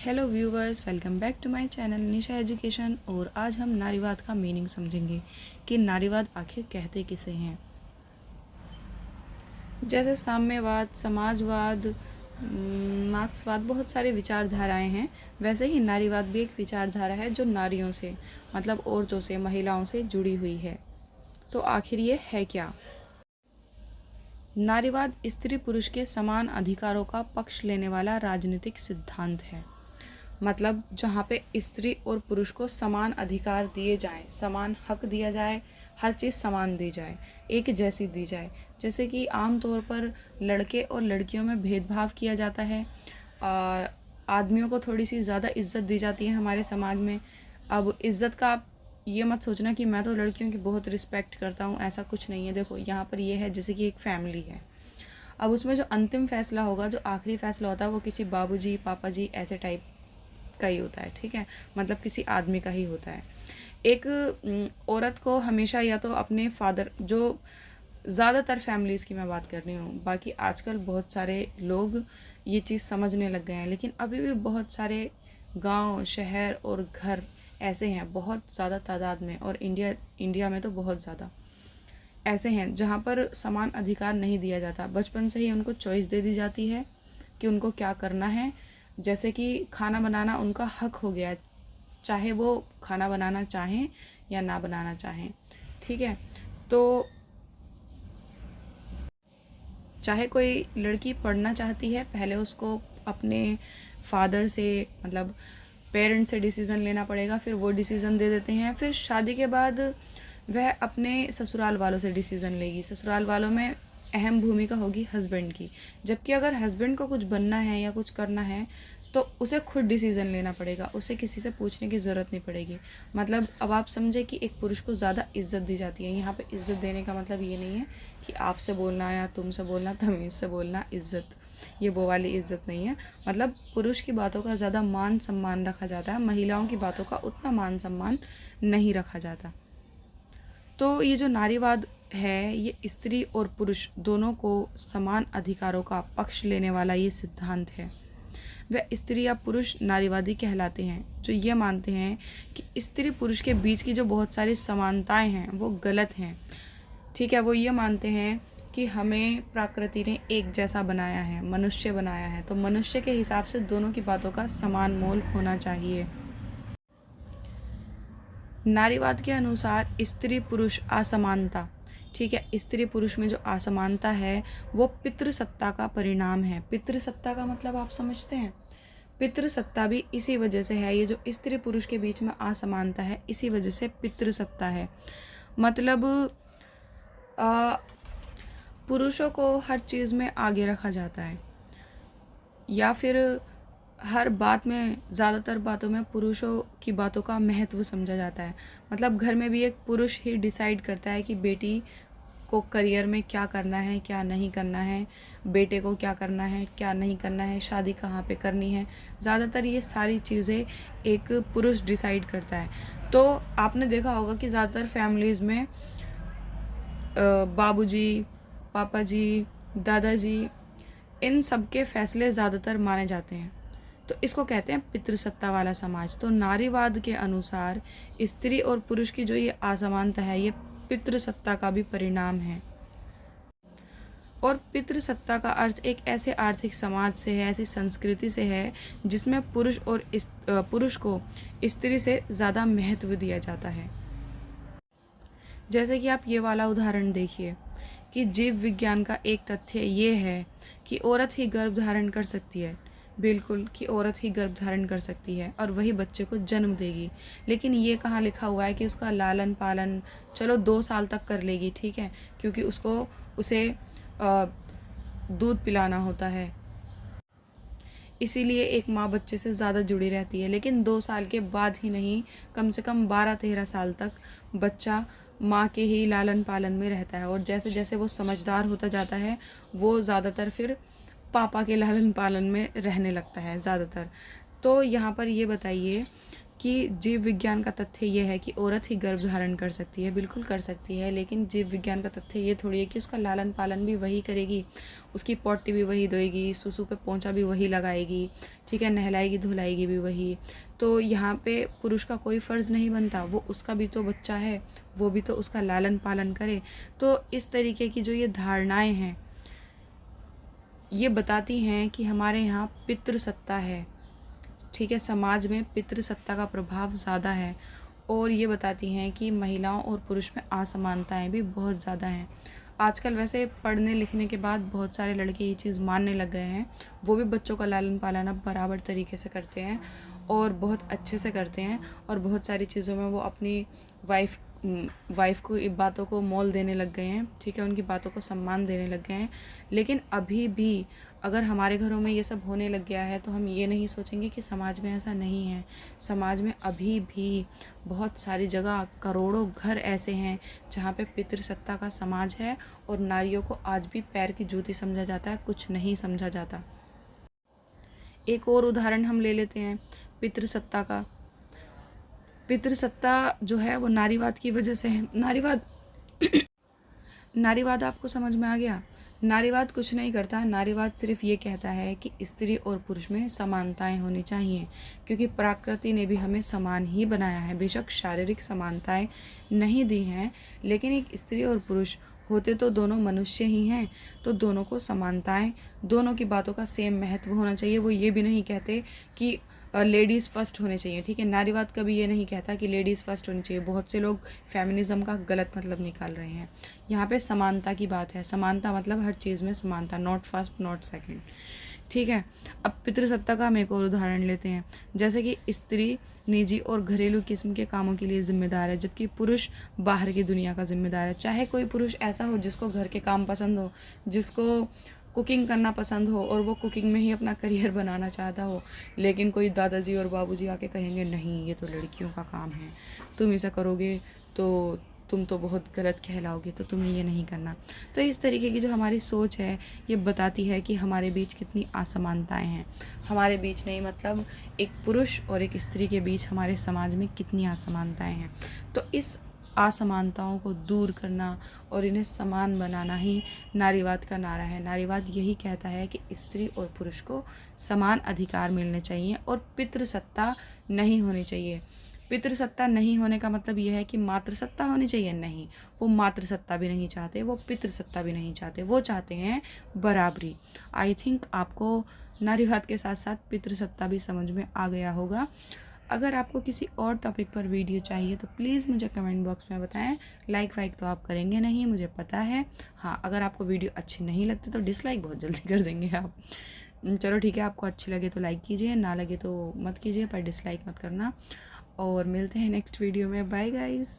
Hello viewers, welcome back to my channel Nisha education. और आज हम नारीवाद का मीनिंग समझेंगे कि नारीवाद आखिर कहते किसे हैं। जैसे साम्यवाद, समाजवाद, मार्क्सवाद, बहुत सारी विचारधाराएं हैं। वैसे ही नारीवाद भी एक विचारधारा है जो नारियों से मतलब औरतों से, महिलाओं से जुड़ी हुई है। तो आखिर ये है क्या? नारीवाद स्त्री पुरुष के समान अधिकारों का पक्ष लेने वाला राजनीतिक सिद्धांत है। मतलब जहाँ पे स्त्री और पुरुष को समान अधिकार दिए जाएं, समान हक दिया जाए, हर चीज़ समान दी जाए, एक जैसी दी जाए। जैसे कि आम तौर पर लड़के और लड़कियों में भेदभाव किया जाता है। आदमियों को थोड़ी सी ज़्यादा इज्जत दी जाती है हमारे समाज में। अब इज्जत का आप ये मत सोचना कि मैं तो लड़कियों की बहुत रिस्पेक्ट करता हूँ, ऐसा कुछ नहीं है। देखो यहाँ पर ये है जैसे कि एक फैमिली है। अब उसमें जो अंतिम फैसला होगा, जो आखिरी फैसला होता है, वो किसी बाबूजी, पापा जी ऐसे टाइप का ही होता है। ठीक है, मतलब किसी आदमी का ही होता है। एक औरत को हमेशा या तो अपने फादर, जो ज़्यादातर फैमिलीज़ की मैं बात कर रही हूँ, बाकी आजकल बहुत सारे लोग ये चीज़ समझने लग गए हैं, लेकिन अभी भी बहुत सारे गांव, शहर और घर ऐसे हैं, बहुत ज़्यादा तादाद में। और इंडिया में तो बहुत ज़्यादा ऐसे हैं जहाँ पर समान अधिकार नहीं दिया जाता। बचपन से ही उनको चॉइस दे दी जाती है कि उनको क्या करना है। जैसे कि खाना बनाना उनका हक हो गया, चाहे वो खाना बनाना चाहें या ना बनाना चाहें। ठीक है, तो चाहे कोई लड़की पढ़ना चाहती है, पहले उसको अपने फादर से मतलब पेरेंट्स से डिसीज़न लेना पड़ेगा, फिर वो डिसीज़न दे देते हैं। फिर शादी के बाद वह अपने ससुराल वालों से डिसीज़न लेगी। ससुराल वालों में अहम भूमिका होगी हस्बैंड की। जबकि अगर हस्बैंड को कुछ बनना है या कुछ करना है तो उसे खुद डिसीज़न लेना पड़ेगा, उसे किसी से पूछने की ज़रूरत नहीं पड़ेगी। मतलब अब आप समझे कि एक पुरुष को ज़्यादा इज्जत दी जाती है। यहाँ पे इज्जत देने का मतलब ये नहीं है कि आपसे बोलना या तुमसे बोलना, तमीज़ से बोलना इज्जत, ये वो वाली इज्जत नहीं है। मतलब पुरुष की बातों का ज़्यादा मान सम्मान रखा जाता है, महिलाओं की बातों का उतना मान सम्मान नहीं रखा जाता। तो ये जो नारीवाद है, ये स्त्री और पुरुष दोनों को समान अधिकारों का पक्ष लेने वाला ये सिद्धांत है। वह स्त्री या पुरुष नारीवादी कहलाते हैं जो ये मानते हैं कि स्त्री पुरुष के बीच की जो बहुत सारी समानताएं हैं वो गलत हैं। ठीक है, वो ये मानते हैं कि हमें प्रकृति ने एक जैसा बनाया है, मनुष्य बनाया है, तो मनुष्य के हिसाब से दोनों की बातों का समान मोल होना चाहिए। नारीवाद के अनुसार स्त्री पुरुष असमानता, ठीक है, स्त्री पुरुष में जो असमानता है वो पितृसत्ता का परिणाम है। पितृसत्ता का मतलब आप समझते हैं? पितृसत्ता भी इसी वजह से है। ये जो स्त्री पुरुष के बीच में असमानता है, इसी वजह से पितृसत्ता है। मतलब पुरुषों को हर चीज़ में आगे रखा जाता है, या फिर हर बात में, ज़्यादातर बातों में पुरुषों की बातों का महत्व समझा जाता है। मतलब घर में भी एक पुरुष ही डिसाइड करता है कि बेटी को करियर में क्या करना है, क्या नहीं करना है, बेटे को क्या करना है, क्या नहीं करना है, शादी कहाँ पे करनी है। ज़्यादातर ये सारी चीज़ें एक पुरुष डिसाइड करता है। तो आपने देखा होगा कि ज़्यादातर फैमिलीज़ में बाबूजी, पापा जी, दादाजी, इन सब के फैसले ज़्यादातर माने जाते हैं। तो इसको कहते हैं पितृसत्ता वाला समाज। तो नारीवाद के अनुसार स्त्री और पुरुष की जो ये असमानता है, ये पितृसत्ता का भी परिणाम है। और पितृसत्ता का अर्थ एक ऐसे आर्थिक समाज से है, ऐसी संस्कृति से है जिसमें पुरुष को स्त्री से ज़्यादा महत्व दिया जाता है। जैसे कि आप ये वाला उदाहरण देखिए कि जीव विज्ञान का एक तथ्य ये है कि औरत ही गर्भ धारण कर सकती है। बिल्कुल, कि औरत ही गर्भ धारण कर सकती है और वही बच्चे को जन्म देगी। लेकिन ये कहाँ लिखा हुआ है कि उसका लालन पालन चलो 2 साल तक कर लेगी, ठीक है, क्योंकि उसे दूध पिलाना होता है, इसीलिए एक माँ बच्चे से ज़्यादा जुड़ी रहती है। लेकिन 2 साल के बाद ही नहीं, कम से कम 12-13 साल तक बच्चा माँ के ही लालन पालन में रहता है। और जैसे जैसे वो समझदार होता जाता है, वो ज़्यादातर फिर पापा के लालन पालन में रहने लगता है ज़्यादातर। तो यहाँ पर ये बताइए कि जीव विज्ञान का तथ्य ये है कि औरत ही गर्भ धारण कर सकती है। बिल्कुल कर सकती है, लेकिन जीव विज्ञान का तथ्य ये थोड़ी है कि उसका लालन पालन भी वही करेगी, उसकी पॉटी भी वही धोएगी, सुसु पे पोंछा भी वही लगाएगी, ठीक है, नहलाएगी धुलाएगी भी वही। तो यहाँ पे पुरुष का कोई फ़र्ज़ नहीं बनता, वो उसका भी तो बच्चा है, वो भी तो उसका लालन पालन करे। तो इस तरीके की जो ये धारणाएँ हैं ये बताती हैं कि हमारे यहाँ पितृसत्ता है, ठीक है, समाज में पितृसत्ता का प्रभाव ज़्यादा है। और ये बताती हैं कि महिलाओं और पुरुष में असमानताएं भी बहुत ज़्यादा हैं। आजकल वैसे पढ़ने लिखने के बाद बहुत सारे लड़के ये चीज़ मानने लग गए हैं, वो भी बच्चों का लालन पालन अब बराबर तरीके से करते हैं और बहुत अच्छे से करते हैं, और बहुत सारी चीज़ों में वो अपनी वाइफ को बातों को मोल देने लग गए हैं, ठीक है, उनकी बातों को सम्मान देने लग गए हैं। लेकिन अभी भी अगर हमारे घरों में ये सब होने लग गया है तो हम ये नहीं सोचेंगे कि समाज में ऐसा नहीं है। समाज में अभी भी बहुत सारी जगह करोड़ों घर ऐसे हैं जहाँ पे पितृसत्ता का समाज है और नारियों को आज भी पैर की जूती समझा जाता है, कुछ नहीं समझा जाता। एक और उदाहरण हम ले लेते हैं पितृसत्ता का। पितृसत्ता जो है वो नारीवाद की वजह से है। नारीवाद आपको समझ में आ गया? नारीवाद कुछ नहीं करता, नारीवाद सिर्फ ये कहता है कि स्त्री और पुरुष में समानताएं होनी चाहिए, क्योंकि प्रकृति ने भी हमें समान ही बनाया है। बेशक शारीरिक समानताएं नहीं दी हैं, लेकिन एक स्त्री और पुरुष होते तो दोनों मनुष्य ही हैं, तो दोनों को समानताएं, दोनों की बातों का सेम महत्व होना चाहिए। वो ये भी नहीं कहते कि लेडीज़ फर्स्ट होने चाहिए, ठीक है, नारीवाद कभी ये नहीं कहता कि लेडीज़ फर्स्ट होनी चाहिए। बहुत से लोग फेमिनिज़्म का गलत मतलब निकाल रहे हैं। यहाँ पे समानता की बात है, समानता मतलब हर चीज़ में समानता, नॉट फर्स्ट नॉट सेकंड, ठीक है। अब पितृसत्ता का हम एक और उदाहरण लेते हैं, जैसे कि स्त्री निजी और घरेलू किस्म के कामों के लिए जिम्मेदार है, जबकि पुरुष बाहर की दुनिया का जिम्मेदार है। चाहे कोई पुरुष ऐसा हो जिसको घर के काम पसंद हो, जिसको कुकिंग करना पसंद हो और वो कुकिंग में ही अपना करियर बनाना चाहता हो, लेकिन कोई दादाजी और बाबूजी आके कहेंगे नहीं ये तो लड़कियों का काम है, तुम ऐसा करोगे तो तुम तो बहुत गलत कहलाओगे, तो तुम्हें ये नहीं करना। तो इस तरीके की जो हमारी सोच है ये बताती है कि हमारे बीच कितनी असमानताएं हैं। हमारे बीच नहीं, मतलब एक पुरुष और एक स्त्री के बीच हमारे समाज में कितनी असमानताएं हैं। तो इस असमानताओं को दूर करना और इन्हें समान बनाना ही नारीवाद का नारा है। नारीवाद यही कहता है कि स्त्री और पुरुष को समान अधिकार मिलने चाहिए और पितृसत्ता नहीं होनी चाहिए। पितृसत्ता नहीं होने का मतलब यह है कि मातृसत्ता होनी चाहिए, नहीं, वो मातृसत्ता भी नहीं चाहते, वो पितृसत्ता भी नहीं चाहते, वो चाहते हैं बराबरी। आई थिंक आपको नारीवाद के साथ साथ पितृसत्ता भी समझ में आ गया होगा। अगर आपको किसी और टॉपिक पर वीडियो चाहिए तो प्लीज़ मुझे कमेंट बॉक्स में बताएं। लाइक वाइक तो आप करेंगे नहीं, मुझे पता है। हाँ, अगर आपको वीडियो अच्छी नहीं लगती तो डिसलाइक बहुत जल्दी कर देंगे आप। चलो ठीक है, आपको अच्छी लगे तो लाइक कीजिए, ना लगे तो मत कीजिए, पर डिसलाइक मत करना। और मिलते हैं नेक्स्ट वीडियो में। Bye guys.